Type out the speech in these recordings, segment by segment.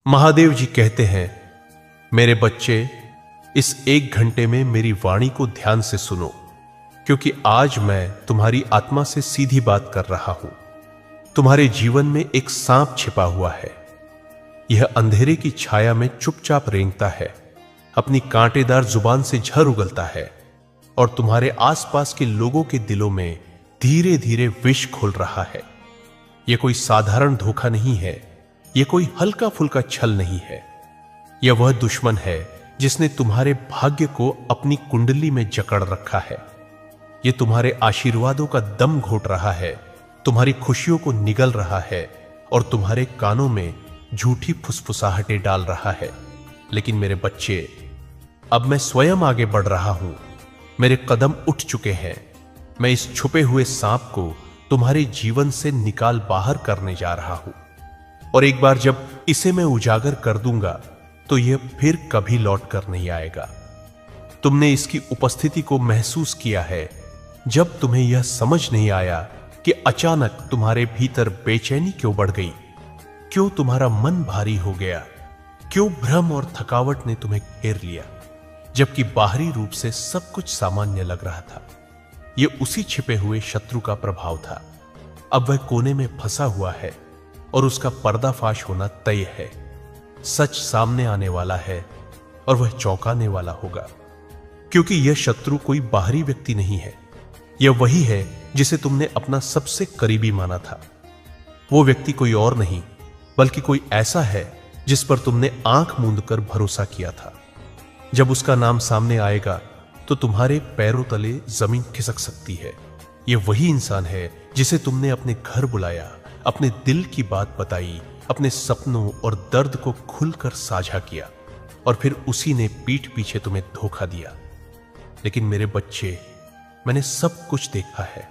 महादेव जी कहते हैं, मेरे बच्चे, इस 1 घंटे में मेरी वाणी को ध्यान से सुनो, क्योंकि आज मैं तुम्हारी आत्मा से सीधी बात कर रहा हूं। तुम्हारे जीवन में एक सांप छिपा हुआ है। यह अंधेरे की छाया में चुपचाप रेंगता है, अपनी कांटेदार जुबान से झर उगलता है और तुम्हारे आसपास के लोगों के दिलों में धीरे धीरे विष घोल रहा है। यह कोई साधारण धोखा नहीं है, यह कोई हल्का फुल्का छल नहीं है। यह वह दुश्मन है जिसने तुम्हारे भाग्य को अपनी कुंडली में जकड़ रखा है। यह तुम्हारे आशीर्वादों का दम घोट रहा है, तुम्हारी खुशियों को निगल रहा है और तुम्हारे कानों में झूठी फुसफुसाहटें डाल रहा है। लेकिन मेरे बच्चे, अब मैं स्वयं आगे बढ़ रहा हूं। मेरे कदम उठ चुके हैं। मैं इस छुपे हुए सांप को तुम्हारे जीवन से निकाल बाहर करने जा रहा हूं और एक बार जब इसे मैं उजागर कर दूंगा तो यह फिर कभी लौट कर नहीं आएगा। तुमने इसकी उपस्थिति को महसूस किया है जब तुम्हें यह समझ नहीं आया कि अचानक तुम्हारे भीतर बेचैनी क्यों बढ़ गई, क्यों तुम्हारा मन भारी हो गया, क्यों भ्रम और थकावट ने तुम्हें घेर लिया, जबकि बाहरी रूप से सब कुछ सामान्य लग रहा था। यह उसी छिपे हुए शत्रु का प्रभाव था। अब वह कोने में फंसा हुआ है और उसका पर्दाफाश होना तय है। सच सामने आने वाला है और वह चौंकाने वाला होगा, क्योंकि यह शत्रु कोई बाहरी व्यक्ति नहीं है। यह वही है जिसे तुमने अपना सबसे करीबी माना था। वो व्यक्ति कोई और नहीं, बल्कि कोई ऐसा है जिस पर तुमने आंख मूंद कर भरोसा किया था। जब उसका नाम सामने आएगा तो तुम्हारे पैरों तले जमीन खिसक सकती है। यह वही इंसान है जिसे तुमने अपने घर बुलाया, अपने दिल की बात बताई, अपने सपनों और दर्द को खुलकर साझा किया और फिर उसी ने पीठ पीछे तुम्हें धोखा दिया। लेकिन मेरे बच्चे, मैंने सब कुछ देखा है।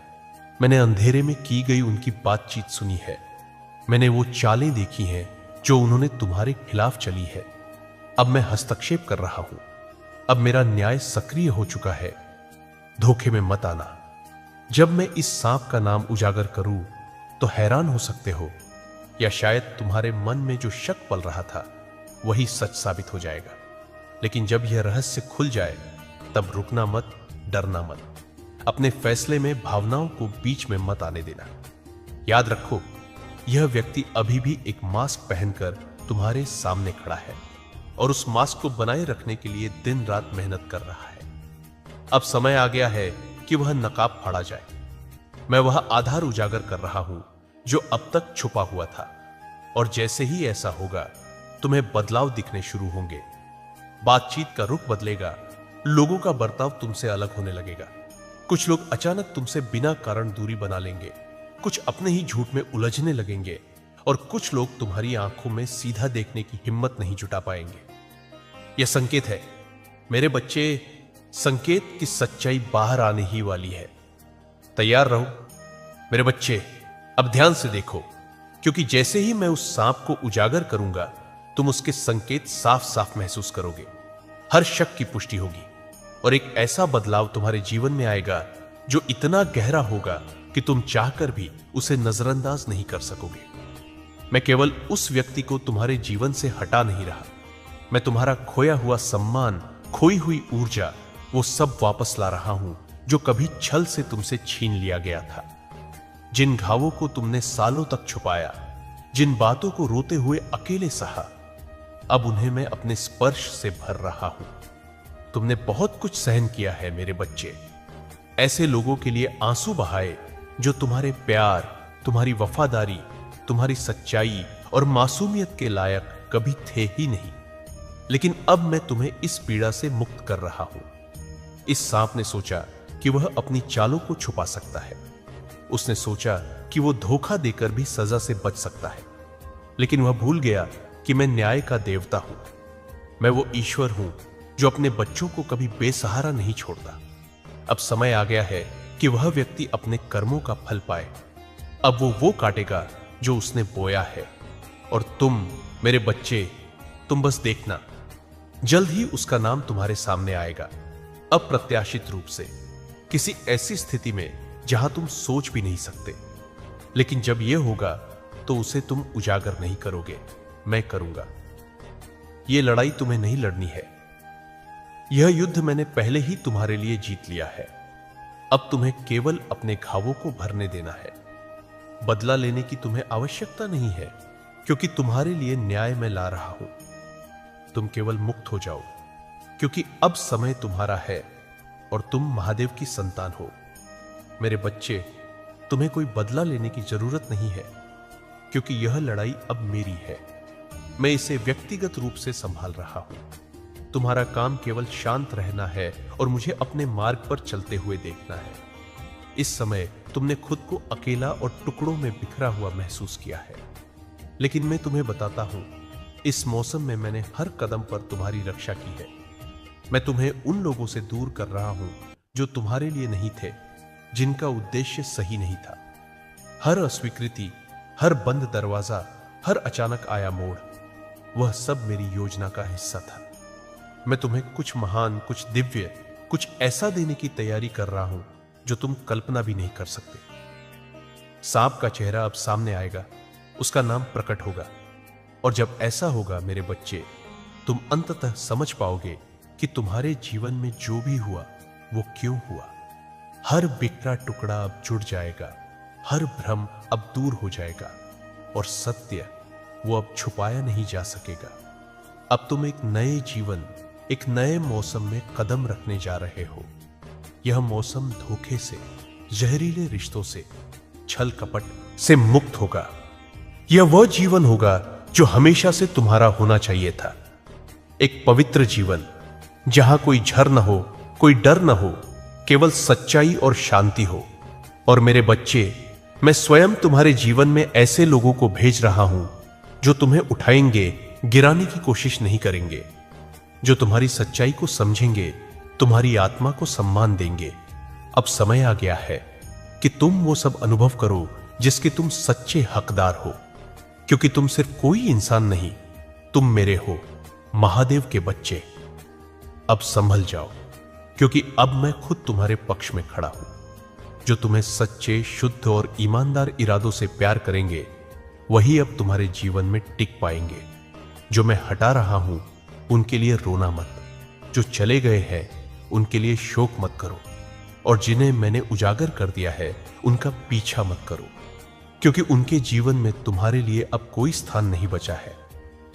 मैंने अंधेरे में की गई उनकी बातचीत सुनी है। मैंने वो चालें देखी हैं जो उन्होंने तुम्हारे खिलाफ चली है। अब मैं हस्तक्षेप कर रहा हूं। अब मेरा न्याय सक्रिय हो चुका है। धोखे में मत आना। जब मैं इस सांप का नाम उजागर करूं तो हैरान हो सकते हो, या शायद तुम्हारे मन में जो शक पल रहा था वही सच साबित हो जाएगा। लेकिन जब यह रहस्य खुल जाए तब रुकना मत, डरना मत। अपने फैसले में भावनाओं को बीच में मत आने देना। याद रखो, यह व्यक्ति अभी भी एक मास्क पहनकर तुम्हारे सामने खड़ा है और उस मास्क को बनाए रखने के लिए दिन रात मेहनत कर रहा है। अब समय आ गया है कि वह नकाब फाड़ा जाए। मैं वह आधार उजागर कर रहा हूं जो अब तक छुपा हुआ था, और जैसे ही ऐसा होगा तुम्हें बदलाव दिखने शुरू होंगे। बातचीत का रुख बदलेगा, लोगों का बर्ताव तुमसे अलग होने लगेगा। कुछ लोग अचानक तुमसे बिना कारण दूरी बना लेंगे, कुछ अपने ही झूठ में उलझने लगेंगे और कुछ लोग तुम्हारी आंखों में सीधा देखने की हिम्मत नहीं जुटा पाएंगे। यह संकेत है मेरे बच्चे, संकेत की सच्चाई बाहर आने ही वाली है। तैयार रहो मेरे बच्चे। अब ध्यान से देखो, क्योंकि जैसे ही मैं उस सांप को उजागर करूंगा तुम उसके संकेत साफ साफ महसूस करोगे। हर शक की पुष्टि होगी और एक ऐसा बदलाव तुम्हारे जीवन में आएगा जो इतना गहरा होगा कि तुम चाहकर भी उसे नजरअंदाज नहीं कर सकोगे। मैं केवल उस व्यक्ति को तुम्हारे जीवन से हटा नहीं रहा, मैं तुम्हारा खोया हुआ सम्मान, खोई हुई ऊर्जा, वो सब वापस ला रहा हूं जो कभी छल से तुमसे छीन लिया गया था। जिन घावों को तुमने सालों तक छुपाया, जिन बातों को रोते हुए अकेले सहा, अब उन्हें मैं अपने स्पर्श से भर रहा हूं। तुमने बहुत कुछ सहन किया है मेरे बच्चे। ऐसे लोगों के लिए आंसू बहाए जो तुम्हारे प्यार, तुम्हारी वफादारी, तुम्हारी सच्चाई और मासूमियत के लायक कभी थे ही नहीं। लेकिन अब मैं तुम्हें इस पीड़ा से मुक्त कर रहा हूं। इस सांप ने सोचा कि वह अपनी चालों को छुपा सकता है। उसने सोचा कि वो धोखा देकर भी सजा से बच सकता है, लेकिन वह भूल गया कि मैं न्याय का देवता हूं। मैं वो ईश्वर हूं जो अपने बच्चों को कभी बेसहारा नहीं छोड़ता। अब समय आ गया है कि वह व्यक्ति अपने कर्मों का फल पाए। अब वो काटेगा जो उसने बोया है, और तुम मेरे बच्चे, तुम बस देखना, जल्द ही उसका नाम तुम्हारे सामने आएगा, अप्रत्याशित रूप से, किसी ऐसी स्थिति में जहां तुम सोच भी नहीं सकते। लेकिन जब यह होगा तो उसे तुम उजागर नहीं करोगे, मैं करूंगा। यह लड़ाई तुम्हें नहीं लड़नी है। यह युद्ध मैंने पहले ही तुम्हारे लिए जीत लिया है। अब तुम्हें केवल अपने घावों को भरने देना है। बदला लेने की तुम्हें आवश्यकता नहीं है, क्योंकि तुम्हारे लिए न्याय मैं ला रहा हूं। तुम केवल मुक्त हो जाओ, क्योंकि अब समय तुम्हारा है और तुम महादेव की संतान हो। मेरे बच्चे, तुम्हें कोई बदला लेने की जरूरत नहीं है, क्योंकि यह लड़ाई अब मेरी है। मैं इसे व्यक्तिगत रूप से संभाल रहा हूं। तुम्हारा काम केवल शांत रहना है और मुझे अपने मार्ग पर चलते हुए देखना है। इस समय तुमने खुद को अकेला और टुकड़ों में बिखरा हुआ महसूस किया है, लेकिन मैं तुम्हें बताता हूं, इस मौसम में मैंने हर कदम पर तुम्हारी रक्षा की है। मैं तुम्हें उन लोगों से दूर कर रहा हूं जो तुम्हारे लिए नहीं थे, जिनका उद्देश्य सही नहीं था। हर अस्वीकृति, हर बंद दरवाजा, हर अचानक आया मोड़, वह सब मेरी योजना का हिस्सा था। मैं तुम्हें कुछ महान, कुछ दिव्य, कुछ ऐसा देने की तैयारी कर रहा हूं जो तुम कल्पना भी नहीं कर सकते। सांप का चेहरा अब सामने आएगा, उसका नाम प्रकट होगा, और जब ऐसा होगा मेरे बच्चे, तुम अंततः समझ पाओगे कि तुम्हारे जीवन में जो भी हुआ वो क्यों हुआ। हर बिखरा टुकड़ा अब जुड़ जाएगा, हर भ्रम अब दूर हो जाएगा, और सत्य वो अब छुपाया नहीं जा सकेगा। अब तुम एक नए जीवन, एक नए मौसम में कदम रखने जा रहे हो। यह मौसम धोखे से, जहरीले रिश्तों से, छल कपट से मुक्त होगा। यह वह जीवन होगा जो हमेशा से तुम्हारा होना चाहिए था। एक पवित्र जीवन, जहां कोई झर न हो, कोई डर न हो, केवल सच्चाई और शांति हो। और मेरे बच्चे, मैं स्वयं तुम्हारे जीवन में ऐसे लोगों को भेज रहा हूं जो तुम्हें उठाएंगे, गिराने की कोशिश नहीं करेंगे, जो तुम्हारी सच्चाई को समझेंगे, तुम्हारी आत्मा को सम्मान देंगे। अब समय आ गया है कि तुम वो सब अनुभव करो जिसके तुम सच्चे हकदार हो, क्योंकि तुम सिर्फ कोई इंसान नहीं, तुम मेरे हो, महादेव के बच्चे। अब संभल जाओ, क्योंकि अब मैं खुद तुम्हारे पक्ष में खड़ा हूं। जो तुम्हें सच्चे, शुद्ध और ईमानदार इरादों से प्यार करेंगे, वही अब तुम्हारे जीवन में टिक पाएंगे। जो मैं हटा रहा हूं, उनके लिए रोना मत। जो चले गए हैं, उनके लिए शोक मत करो, और जिन्हें मैंने उजागर कर दिया है, उनका पीछा मत करो, क्योंकि उनके जीवन में तुम्हारे लिए अब कोई स्थान नहीं बचा है।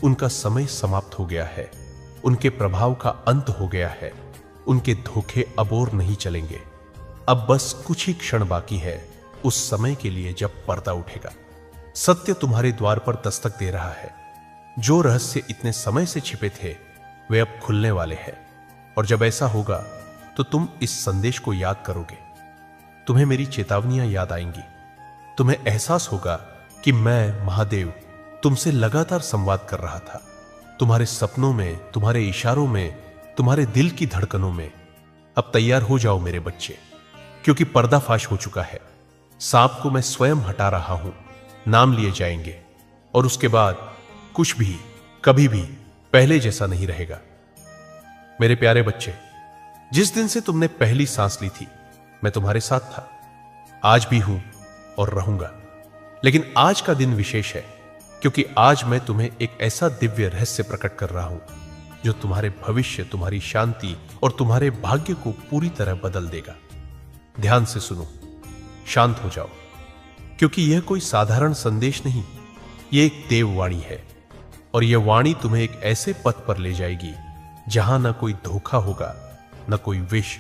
उनका समय समाप्त हो गया है, उनके प्रभाव का अंत हो गया है, उनके धोखे अब और नहीं चलेंगे। अब बस कुछ ही क्षण बाकी है उस समय के लिए जब पर्दा उठेगा। सत्य तुम्हारे द्वार पर दस्तक दे रहा है। जो रहस्य इतने समय से छिपे थे, वे अब खुलने वाले हैं। और जब ऐसा होगा तो तुम इस संदेश को याद करोगे। तुम्हें मेरी चेतावनियां याद आएंगी। तुम्हें एहसास होगा कि मैं, महादेव, तुमसे लगातार संवाद कर रहा था। तुम्हारे सपनों में, तुम्हारे इशारों में, तुम्हारे दिल की धड़कनों में। अब तैयार हो जाओ मेरे बच्चे, क्योंकि पर्दाफाश हो चुका है। सांप को मैं स्वयं हटा रहा हूं। नाम लिए जाएंगे, और उसके बाद कुछ भी, कभी भी पहले जैसा नहीं रहेगा। मेरे प्यारे बच्चे, जिस दिन से तुमने पहली सांस ली थी, मैं तुम्हारे साथ था। आज भी हूं और रहूंगा। लेकिन आज का दिन विशेष है, क्योंकि आज मैं तुम्हें एक ऐसा दिव्य रहस्य प्रकट कर रहा हूं जो तुम्हारे भविष्य, तुम्हारी शांति और तुम्हारे भाग्य को पूरी तरह बदल देगा। ध्यान से सुनो, शांत हो जाओ, क्योंकि यह कोई साधारण संदेश नहीं, यह एक देववाणी है। और यह वाणी तुम्हें एक ऐसे पथ पर ले जाएगी जहां ना कोई धोखा होगा, न कोई विष,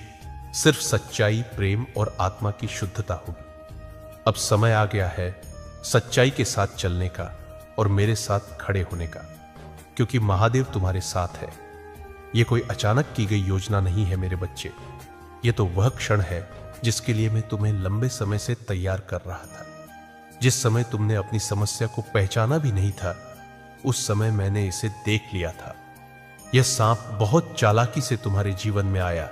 सिर्फ सच्चाई, प्रेम और आत्मा की शुद्धता होगी। अब समय आ गया है सच्चाई के साथ चलने का और मेरे साथ खड़े होने का, क्योंकि महादेव तुम्हारे साथ है। यह कोई अचानक की गई योजना नहीं है मेरे बच्चे। यह तो वह क्षण है जिसके लिए मैं तुम्हें लंबे समय से तैयार कर रहा था। जिस समय तुमने अपनी समस्या को पहचाना भी नहीं था, उस समय मैंने इसे देख लिया था। यह सांप बहुत चालाकी से तुम्हारे जीवन में आया,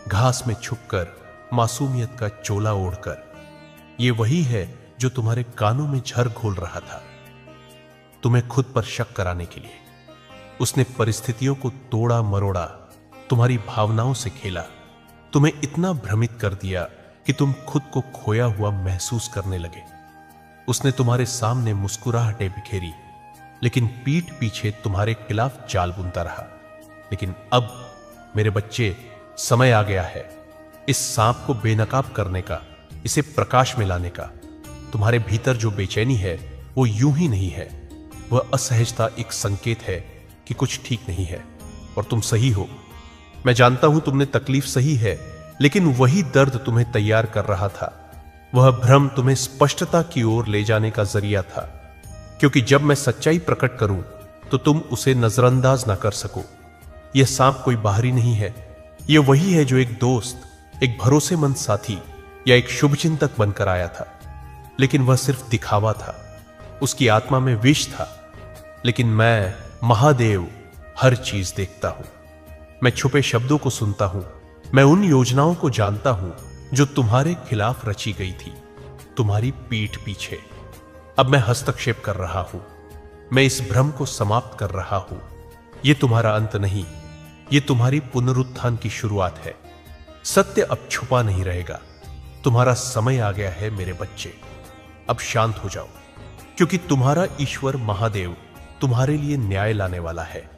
घास में छुपकर, मासूमियत का चोला ओढ़कर। यह वही है जो तुम्हारे कानों में झर घोल रहा था, तुम्हें खुद पर शक कराने के लिए। उसने परिस्थितियों को तोड़ा मरोड़ा, तुम्हारी भावनाओं से खेला, तुम्हें इतना भ्रमित कर दिया कि तुम खुद को खोया हुआ महसूस करने लगे। उसने तुम्हारे सामने मुस्कुराहटें बिखेरी, लेकिन पीठ पीछे तुम्हारे खिलाफ जाल बुनता रहा। लेकिन अब मेरे बच्चे, समय आ गया है इस सांप को बेनकाब करने का, इसे प्रकाश में लाने का। तुम्हारे भीतर जो बेचैनी है वो यूं ही नहीं है, वह असहजता एक संकेत है कि कुछ ठीक नहीं है। और तुम सही हो। मैं जानता हूं तुमने तकलीफ सही है, लेकिन वही दर्द तुम्हें तैयार कर रहा था। वह भ्रम तुम्हें स्पष्टता की ओर ले जाने का जरिया था, क्योंकि जब मैं सच्चाई प्रकट करूं तो तुम उसे नजरअंदाज ना कर सको। यह सांप कोई बाहरी नहीं है, यह वही है जो एक दोस्त, एक भरोसेमंद साथी या एक शुभचिंतक बनकर आया था। लेकिन वह सिर्फ दिखावा था, उसकी आत्मा में विष था। लेकिन मैं, महादेव, हर चीज देखता हूं। मैं छुपे शब्दों को सुनता हूं। मैं उन योजनाओं को जानता हूं जो तुम्हारे खिलाफ रची गई थी, तुम्हारी पीठ पीछे। अब मैं हस्तक्षेप कर रहा हूं। मैं इस भ्रम को समाप्त कर रहा हूं। यह तुम्हारा अंत नहीं, यह तुम्हारी पुनरुत्थान की शुरुआत है। सत्य अब छुपा नहीं रहेगा। तुम्हारा समय आ गया है मेरे बच्चे। अब शांत हो जाओ, क्योंकि तुम्हारा ईश्वर महादेव तुम्हारे लिए न्याय लाने वाला है।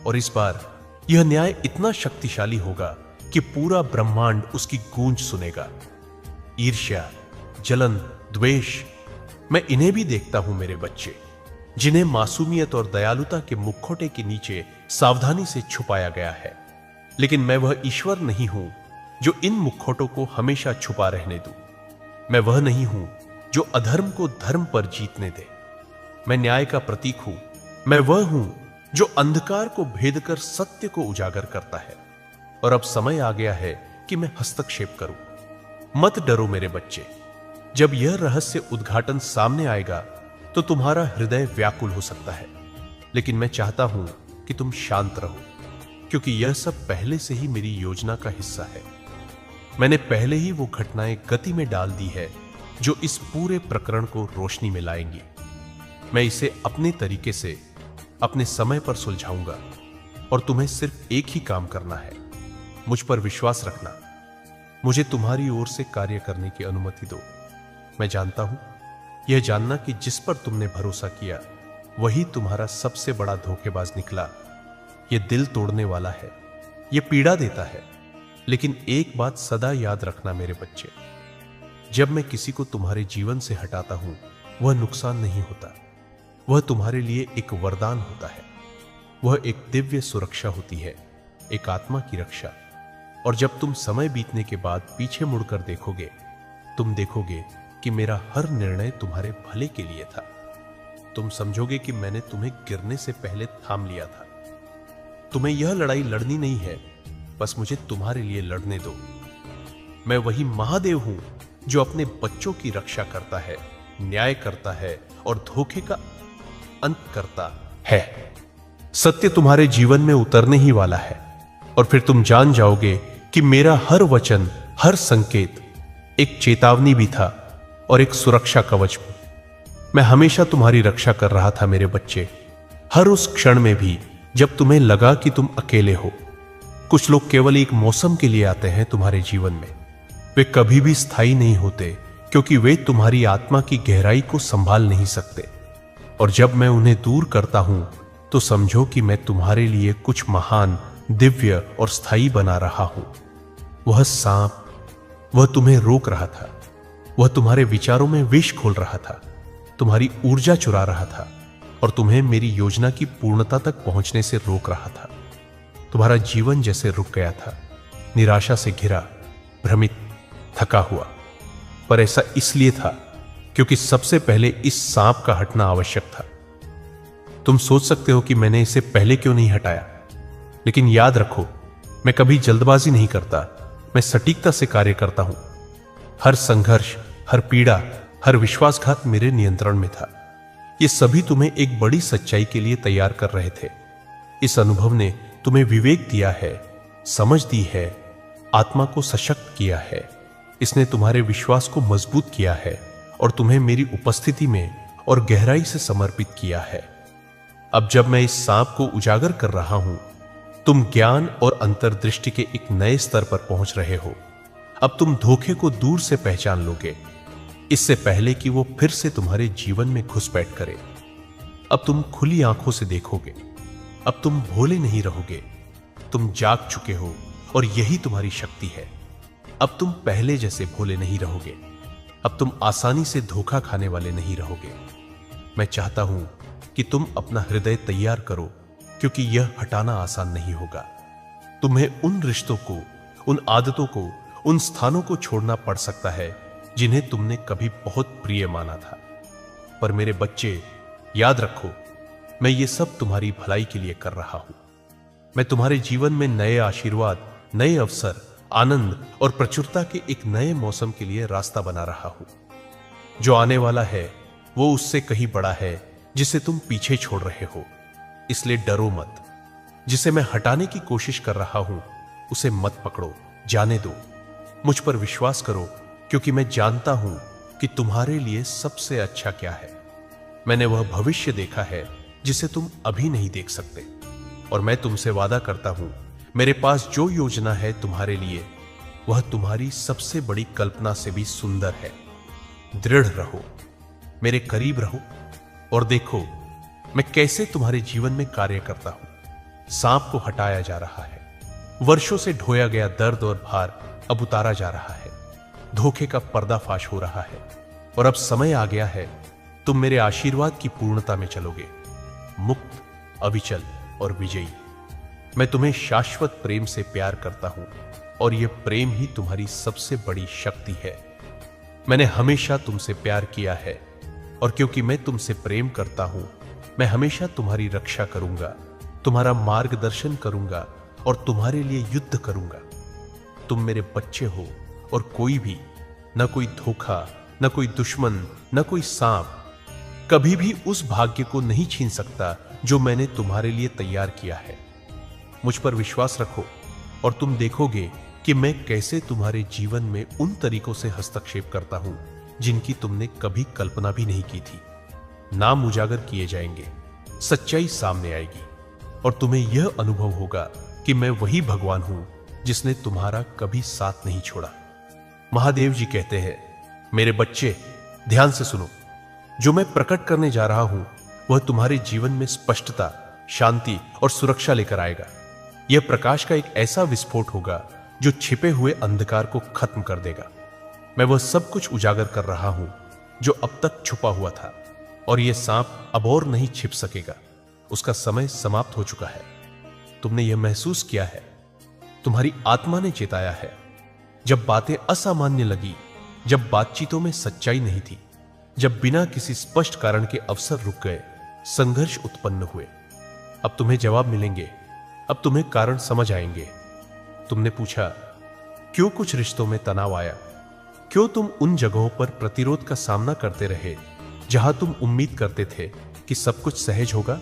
और इस बार यह न्याय इतना शक्तिशाली होगा कि पूरा ब्रह्मांड उसकी गूंज सुनेगा। ईर्ष्या, जलन, द्वेष, मैं इन्हें भी देखता हूं मेरे बच्चे, जिन्हें मासूमियत और दयालुता के मुखौटे के नीचे सावधानी से छुपाया गया है। लेकिन मैं वह ईश्वर नहीं हूं जो इन मुखौटों को हमेशा छुपा रहने दूं। मैं वह नहीं हूं जो अधर्म को धर्म पर जीतने दे। मैं न्याय का प्रतीक हूं। मैं वह हूं जो अंधकार को भेद कर सत्य को उजागर करता है। और अब समय आ गया है कि मैं हस्तक्षेप करूं। मत डरो मेरे बच्चे। जब यह रहस्य उद्घाटन सामने आएगा तो तुम्हारा हृदय व्याकुल हो सकता है। लेकिन मैं चाहता हूं कि तुम शांत रहो, क्योंकि यह सब पहले से ही मेरी योजना का हिस्सा है। मैंने पहले ही वो घटनाएं गति में डाल दी है जो इस पूरे प्रकरण को रोशनी में लाएंगी। मैं इसे अपने तरीके से, अपने समय पर सुलझाऊंगा। और तुम्हें सिर्फ एक ही काम करना है, मुझ पर विश्वास रखना। मुझे तुम्हारी ओर से कार्य करने की अनुमति दो। मैं जानता हूं, यह जानना कि जिस पर तुमने भरोसा किया वही तुम्हारा सबसे बड़ा धोखेबाज निकला। यह दिल तोड़ने वाला है, यह पीड़ा देता है। लेकिन एक बात सदा याद रखना मेरे बच्चे, जब मैं किसी को तुम्हारे जीवन से हटाता हूं वह नुकसान नहीं होता, वह तुम्हारे लिए एक वरदान होता है। वह एक दिव्य सुरक्षा होती है, एक आत्मा की रक्षा। और जब तुम समय बीतने के बाद पीछे मुड़कर देखोगे, तुम देखोगे कि मेरा हर निर्णय तुम्हारे भले के लिए था। तुम समझोगे कि मैंने तुम्हें गिरने से पहले थाम लिया था। तुम्हें यह लड़ाई लड़नी नहीं है, बस मुझे तुम्हारे लिए लड़ने दो। मैं वही महादेव हूं जो अपने बच्चों की रक्षा करता है, न्याय करता है और धोखे का अंत करता है। सत्य तुम्हारे जीवन में उतरने ही वाला है, और फिर तुम जान जाओगे कि मेरा हर वचन, हर संकेत एक चेतावनी भी था और एक सुरक्षा कवच भी। मैं हमेशा तुम्हारी रक्षा कर रहा था मेरे बच्चे, हर उस क्षण में भी जब तुम्हें लगा कि तुम अकेले हो। कुछ लोग केवल एक मौसम के लिए आते हैं तुम्हारे जीवन में। वे कभी भी स्थायी नहीं होते, क्योंकि वे तुम्हारी आत्मा की गहराई को संभाल नहीं सकते। और जब मैं उन्हें दूर करता हूं तो समझो कि मैं तुम्हारे लिए कुछ महान, दिव्य और स्थायी बना रहा हूं। वह सांप, वह तुम्हें रोक रहा था, वह तुम्हारे विचारों में विष घोल रहा था, तुम्हारी ऊर्जा चुरा रहा था और तुम्हें मेरी योजना की पूर्णता तक पहुंचने से रोक रहा था। तुम्हारा जीवन जैसे रुक गया था, निराशा से घिरा, भ्रमित, थका हुआ। पर ऐसा इसलिए था क्योंकि सबसे पहले इस सांप का हटना आवश्यक था। तुम सोच सकते हो कि मैंने इसे पहले क्यों नहीं हटाया, लेकिन याद रखो, मैं कभी जल्दबाजी नहीं करता, मैं सटीकता से कार्य करता हूं। हर संघर्ष, हर पीड़ा, हर विश्वासघात मेरे नियंत्रण में था। ये सभी तुम्हें एक बड़ी सच्चाई के लिए तैयार कर रहे थे। इस अनुभव ने तुम्हें विवेक दिया है, समझ दी है, आत्मा को सशक्त किया है। इसने तुम्हारे विश्वास को मजबूत किया है और तुम्हें मेरी उपस्थिति में और गहराई से समर्पित किया है। अब जब मैं इस सांप को उजागर कर रहा हूं, तुम ज्ञान और अंतर्दृष्टि के एक नए स्तर पर पहुंच रहे हो। अब तुम धोखे को दूर से पहचान लोगे, इससे पहले कि वो फिर से तुम्हारे जीवन में घुसपैठ करे। अब तुम खुली आंखों से देखोगे। अब तुम भोले नहीं रहोगे। तुम जाग चुके हो और यही तुम्हारी शक्ति है। अब तुम पहले जैसे भोले नहीं रहोगे। अब तुम आसानी से धोखा खाने वाले नहीं रहोगे। मैं चाहता हूं कि तुम अपना हृदय तैयार करो, क्योंकि यह हटाना आसान नहीं होगा। तुम्हें उन रिश्तों को, उन आदतों को, उन स्थानों को छोड़ना पड़ सकता है जिन्हें तुमने कभी बहुत प्रिय माना था। पर मेरे बच्चे, याद रखो, मैं ये सब तुम्हारी भलाई के लिए कर रहा हूं। मैं तुम्हारे जीवन में नए आशीर्वाद, नए अवसर, आनंद और प्रचुरता के एक नए मौसम के लिए रास्ता बना रहा हूं। जो आने वाला है वो उससे कहीं बड़ा है जिसे तुम पीछे छोड़ रहे हो। इसलिए डरो मत। जिसे मैं हटाने की कोशिश कर रहा हूं उसे मत पकड़ो, जाने दो। मुझ पर विश्वास करो, क्योंकि मैं जानता हूं कि तुम्हारे लिए सबसे अच्छा क्या है। मैंने वह भविष्य देखा है जिसे तुम अभी नहीं देख सकते। और मैं तुमसे वादा करता हूं, मेरे पास जो योजना है तुम्हारे लिए, वह तुम्हारी सबसे बड़ी कल्पना से भी सुंदर है। दृढ़ रहो, मेरे करीब रहो और देखो मैं कैसे तुम्हारे जीवन में कार्य करता हूं। सांप को हटाया जा रहा है। वर्षों से ढोया गया दर्द और भार अब उतारा जा रहा है। धोखे का पर्दाफाश हो रहा है और अब समय आ गया है तुम मेरे आशीर्वाद की पूर्णता में चलोगे, मुक्त, अविचल और विजयी। मैं तुम्हें शाश्वत प्रेम से प्यार करता हूं और यह प्रेम ही तुम्हारी सबसे बड़ी शक्ति है। मैंने हमेशा तुमसे प्यार किया है और क्योंकि मैं तुमसे प्रेम करता हूं, मैं हमेशा तुम्हारी रक्षा करूंगा, तुम्हारा मार्गदर्शन करूंगा और तुम्हारे लिए युद्ध करूंगा। तुम मेरे बच्चे हो और कोई भी, न कोई धोखा, न कोई दुश्मन, न कोई सांप, कभी भी उस भाग्य को नहीं छीन सकता जो मैंने तुम्हारे लिए तैयार किया है। मुझ पर विश्वास रखो और तुम देखोगे कि मैं कैसे तुम्हारे जीवन में उन तरीकों से हस्तक्षेप करता हूं जिनकी तुमने कभी कल्पना भी नहीं की थी। नाम उजागर किए जाएंगे, सच्चाई सामने आएगी और तुम्हें यह अनुभव होगा कि मैं वही भगवान हूं जिसने तुम्हारा कभी साथ नहीं छोड़ा। महादेव जी कहते हैं, मेरे बच्चे ध्यान से सुनो, जो मैं प्रकट करने जा रहा हूं वह तुम्हारे जीवन में स्पष्टता, शांति और सुरक्षा लेकर आएगा। यह प्रकाश का एक ऐसा विस्फोट होगा जो छिपे हुए अंधकार को खत्म कर देगा। मैं वह सब कुछ उजागर कर रहा हूं जो अब तक छुपा हुआ था और यह सांप अब और नहीं छिप सकेगा। उसका समय समाप्त हो चुका है। तुमने यह महसूस किया है, तुम्हारी आत्मा ने चेताया है। जब बातें असामान्य लगी, जब बातचीतों में सच्चाई नहीं थी, जब बिना किसी स्पष्ट कारण के अवसर रुक गए, संघर्ष उत्पन्न हुए, अब तुम्हें जवाब मिलेंगे। अब तुम्हें कारण समझ आएंगे। तुमने पूछा, क्यों कुछ रिश्तों में तनाव आया? क्यों तुम उन जगहों पर प्रतिरोध का सामना करते रहे जहां तुम उम्मीद करते थे कि सब कुछ सहज होगा?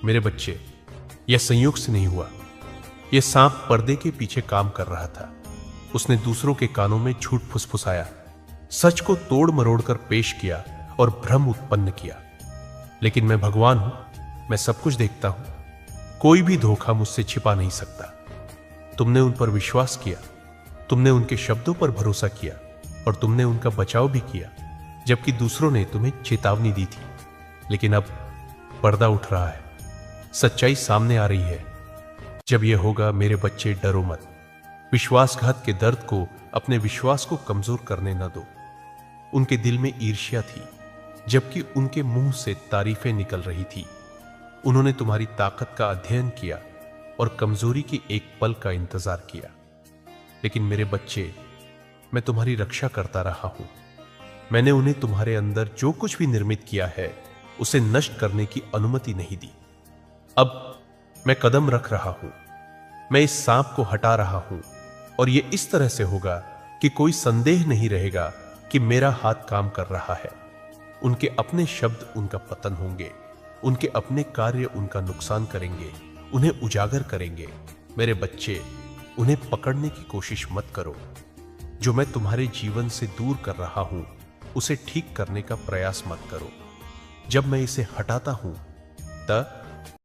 मेरे बच्चे, यह संयोग से नहीं हुआ। यह सांप पर्दे के पीछे काम कर रहा था। उसने दूसरों के कानों में झूठ फुसफुसाया, सच को तोड़ मरोड़ कर पेश किया और भ्रम उत्पन्न किया। लेकिन मैं भगवान हूं, मैं सब कुछ देखता हूं। कोई भी धोखा मुझसे छिपा नहीं सकता। तुमने उन पर विश्वास किया, तुमने उनके शब्दों पर भरोसा किया और तुमने उनका बचाव भी किया, जबकि दूसरों ने तुम्हें चेतावनी दी थी। लेकिन अब पर्दा उठ रहा है, सच्चाई सामने आ रही है। जब यह होगा, मेरे बच्चे, डरो मत। विश्वासघात के दर्द को अपने विश्वास को कमजोर करने न दो। उनके दिल में ईर्ष्या थी, जबकि उनके मुंह से तारीफें निकल रही थी। उन्होंने तुम्हारी ताकत का अध्ययन किया और कमजोरी के एक पल का इंतजार किया। लेकिन मेरे बच्चे, मैं तुम्हारी रक्षा करता रहा हूं। मैंने उन्हें तुम्हारे अंदर जो कुछ भी निर्मित किया है उसे नष्ट करने की अनुमति नहीं दी। अब मैं कदम रख रहा हूं। मैं इस सांप को हटा रहा हूं और यह इस तरह से होगा कि कोई संदेह नहीं रहेगा कि मेरा हाथ काम कर रहा है। उनके अपने शब्द उनका पतन होंगे, उनके अपने कार्य उनका नुकसान करेंगे, उन्हें उजागर करेंगे। मेरे बच्चे, उन्हें पकड़ने की कोशिश मत करो। जो मैं तुम्हारे जीवन से दूर कर रहा हूं उसे ठीक करने का प्रयास मत करो। जब मैं इसे हटाता हूं तब